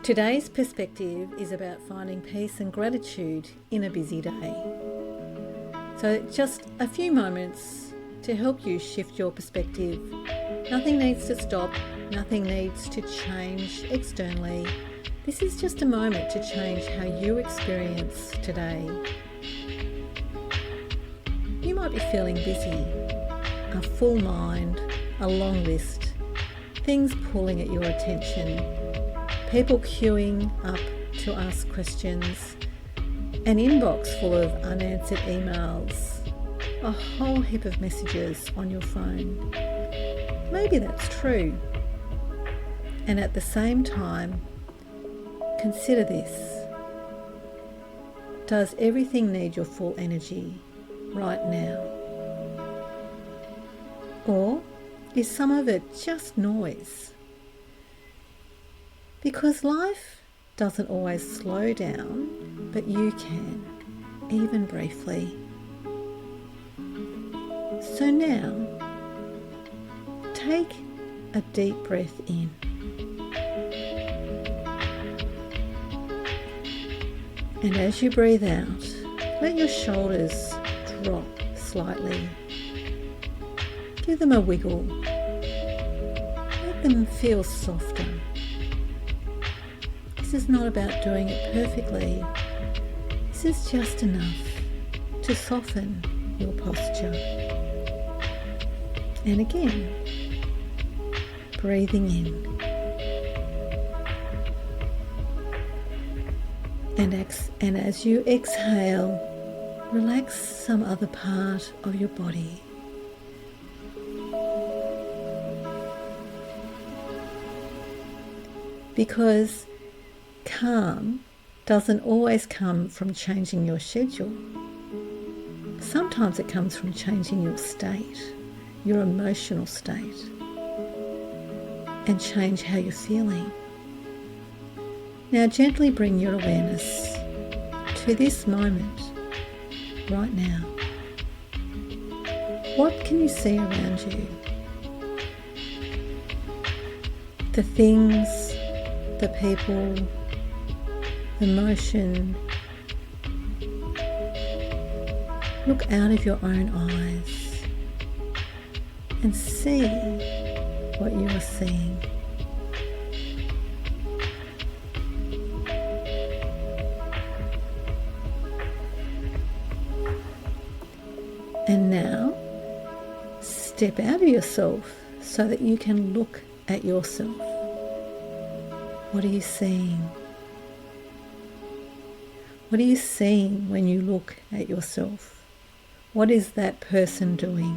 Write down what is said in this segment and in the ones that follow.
Today's perspective is about finding peace and gratitude in a busy day. So just a few moments to help you shift your perspective. Nothing needs to stop, nothing needs to change externally. This is just a moment to change how you experience today. You might be feeling busy, a full mind, a long list, things pulling at your attention, people queuing up to ask questions, an inbox full of unanswered emails, a whole heap of messages on your phone. Maybe that's true. And at the same time, consider this. Does everything need your full energy right now? Or is some of it just noise? Because life doesn't always slow down, but you can, even briefly. So now, take a deep breath in. And as you breathe out, let your shoulders drop slightly. Give them a wiggle. Make them feel softer. This is not about doing it perfectly. This is just enough to soften your posture. And again, breathing in. And as you exhale, relax some other part of your body. Because calm doesn't always come from changing your schedule. Sometimes it comes from changing your state, your emotional state, and change how you're feeling. Now gently bring your awareness to this moment, right now. What can you see around you? The things, the people, the motion. Look out of your own eyes and see what you are seeing. And now, step out of yourself so that you can look at yourself. What are you seeing? What are you seeing when you look at yourself? What is that person doing?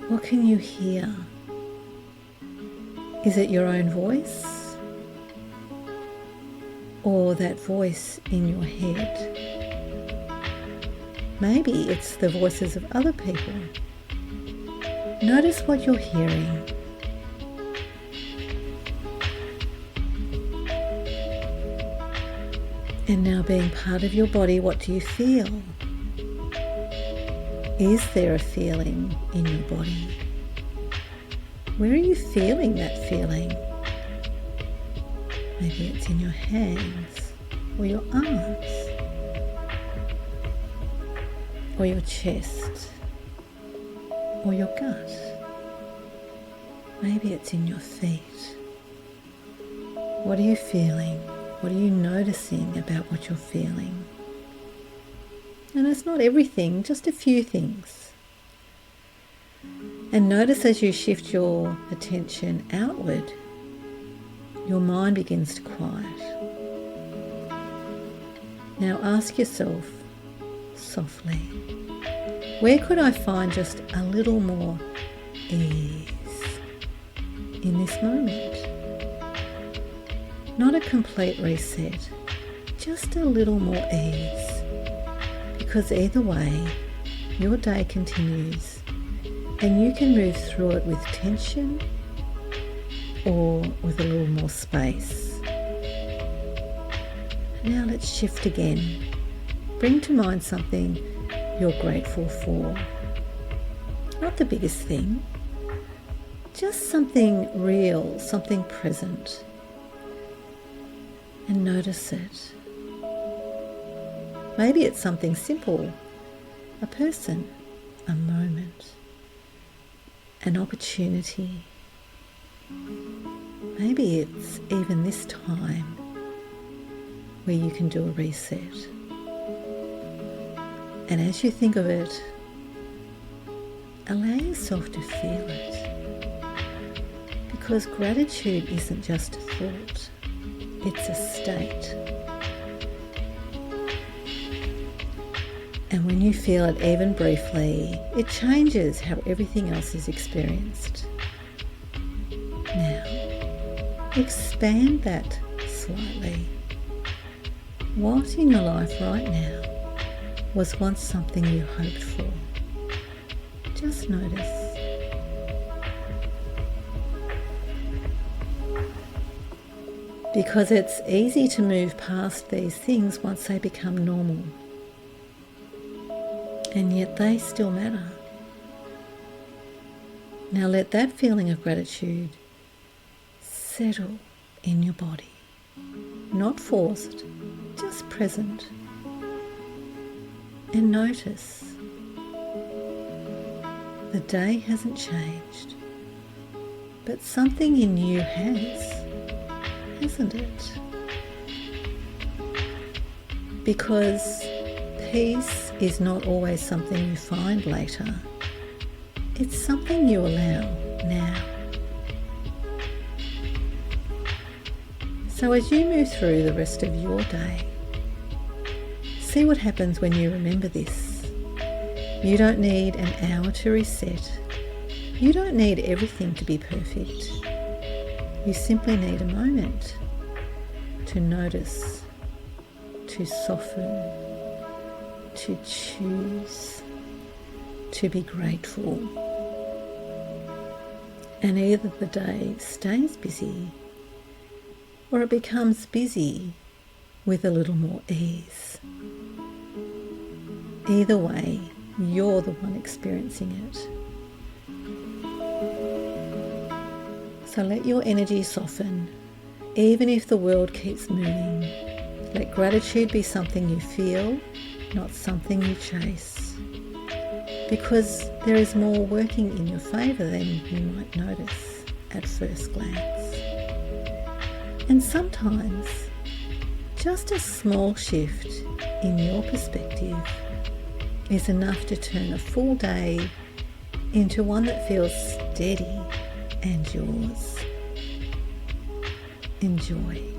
What can you hear? Is it your own voice? Or that voice in your head? Maybe it's the voices of other people. Notice what you're hearing. And now, being part of your body, what do you feel? Is there a feeling in your body? Where are you feeling that feeling? Maybe it's in your hands, or your arms, or your chest, or your gut. Maybe it's in your feet. What are you feeling? What are you noticing about what you're feeling? And it's not everything, just a few things. And notice as you shift your attention outward, your mind begins to quiet. Now ask yourself softly, where could I find just a little more ease in this moment? Not a complete reset, just a little more ease. Because either way, your day continues and you can move through it with tension or with a little more space. Now let's shift again. Bring to mind something you're grateful for. Not the biggest thing, Just something real, something present. And notice it. Maybe it's something simple, a person, a moment, an opportunity. Maybe it's even this time where you can do a reset. And as you think of it, allow yourself to feel it. Because gratitude isn't just a thought, it's a state. And when you feel it even briefly, it changes how everything else is experienced. Now, expand that slightly. What in your life right now was once something you hoped for? Just notice. Because it's easy to move past these things once they become normal. And yet they still matter. Now let that feeling of gratitude settle in your body. Not forced, just present. And notice the day hasn't changed, but something in you has, hasn't it? Because peace is not always something you find later. It's something you allow now. So as you move through the rest of your day, see what happens when you remember this. You don't need an hour to reset. You don't need everything to be perfect. You simply need a moment to notice, to soften, to choose, to be grateful. And either the day stays busy or it becomes busy with a little more ease. Either way, you're the one experiencing it. So let your energy soften, even if the world keeps moving. Let gratitude be something you feel, not something you chase. Because there is more working in your favour than you might notice at first glance. And sometimes, just a small shift in your perspective is enough to turn a full day into one that feels steady and yours. Enjoy.